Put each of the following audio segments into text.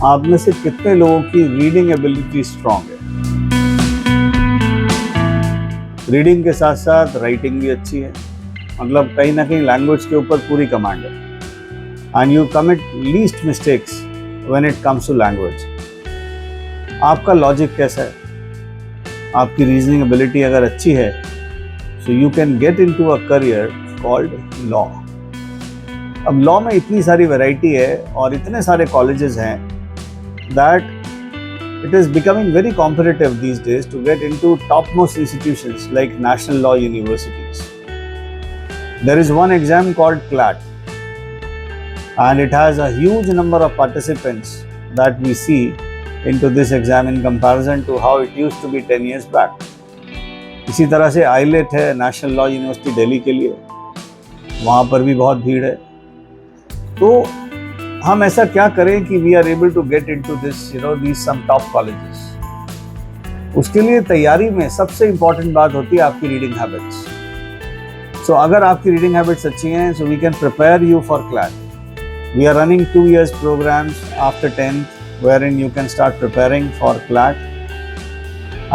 आप में से कितने लोगों की रीडिंग एबिलिटी स्ट्रांग है? रीडिंग के साथ साथ राइटिंग भी अच्छी है, मतलब कहीं ना कहीं लैंग्वेज के ऊपर पूरी कमांड है। And you commit least mistakes when it comes to language. आपका लॉजिक कैसा है? आपकी रीजनिंग एबिलिटी अगर अच्छी है, so you can get into a career called law. अब लॉ में इतनी सारी वैरायटी है और इतने सारे कॉलेजेस हैं that it is becoming very competitive these days to get into topmost institutions like national law universities. There is one exam called CLAT, and it has a huge number of participants that we see into this exam in comparison to how it used to be 10 years back. इसी तरह से ILET है, national law university Delhi के लिए, वहाँ पर भी बहुत भीड़ है। तो हम ऐसा क्या करें कि we are able to get into this these some top colleges. उसके लिए तैयारी में सबसे इंपॉर्टेंट बात होती है आपकी रीडिंग हैबिट्स। सो अगर आपकी रीडिंग हैबिट्स अच्छी हैं, so we can prepare you for CLAT। We are running 2 years programs after 10th wherein you can start preparing for CLAT,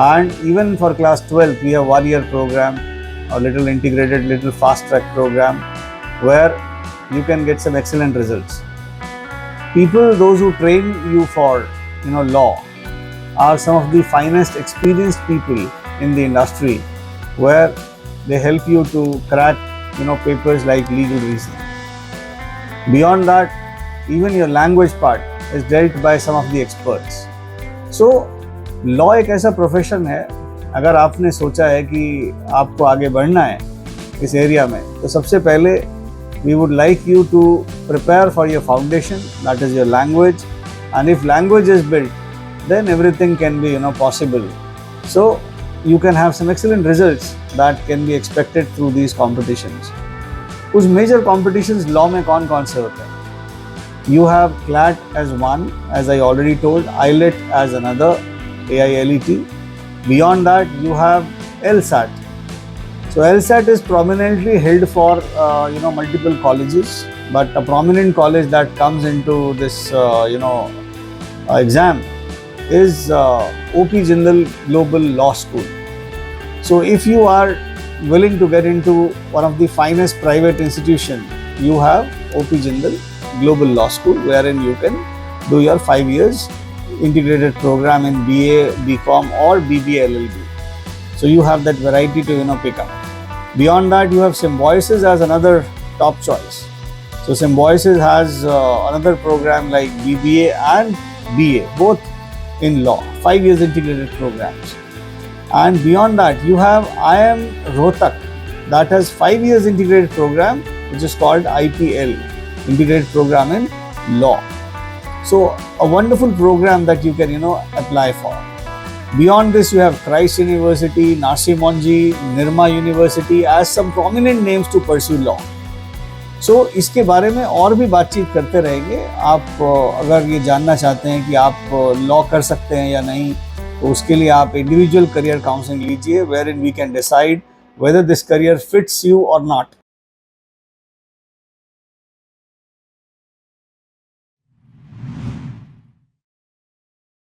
and even for class 12th we have 1 year program, a little integrated, little fast track program where you can get some excellent results. People, those who train you for law, are some of the finest experienced people in the industry, where they help you to crack papers like legal reasoning. Beyond that, even your language part is dealt by some of the experts. So law एक ऐसा profession है, अगर आपने सोचा है कि आपको आगे बढ़ना है इस एरिया में, तो सबसे पहले we would like you to prepare for your foundation, that is your language, and if language is built, then everything can be possible. So you can have some excellent results that can be expected through these competitions. कुछ major competitions law में कौन से होते हैं? You have CLAT as one, as I already told, ILET as another, AILET. Beyond that you have LSAT. So LSAT is prominently held for multiple colleges, but a prominent college that comes into this exam is OP Jindal Global Law School. So if you are willing to get into one of the finest private institution, you have OP Jindal Global Law School, wherein you can do your 5 years integrated program in BA, BCom or BBA LLB. So you have that variety to pick up. Beyond that, you have Symbiosis as another top choice. So Symbiosis has another program like BBA and BA, both in law, 5 years integrated programs. And beyond that, you have IIM Rohtak, that has 5 years integrated program, which is called IPL, integrated program in law. So a wonderful program that you can apply for. Beyond this, you have Christ University, Narsee Monjee, Nirma University as some prominent names to pursue law. So इसके बारे में और भी बातचीत करते रहेंगे। आप अगर ये जानना चाहते हैं कि आप लॉ कर सकते हैं या नहीं, तो उसके लिए आप इंडिविजुअल करियर काउंसलिंग लीजिए, wherein we can decide whether this career fits you or not.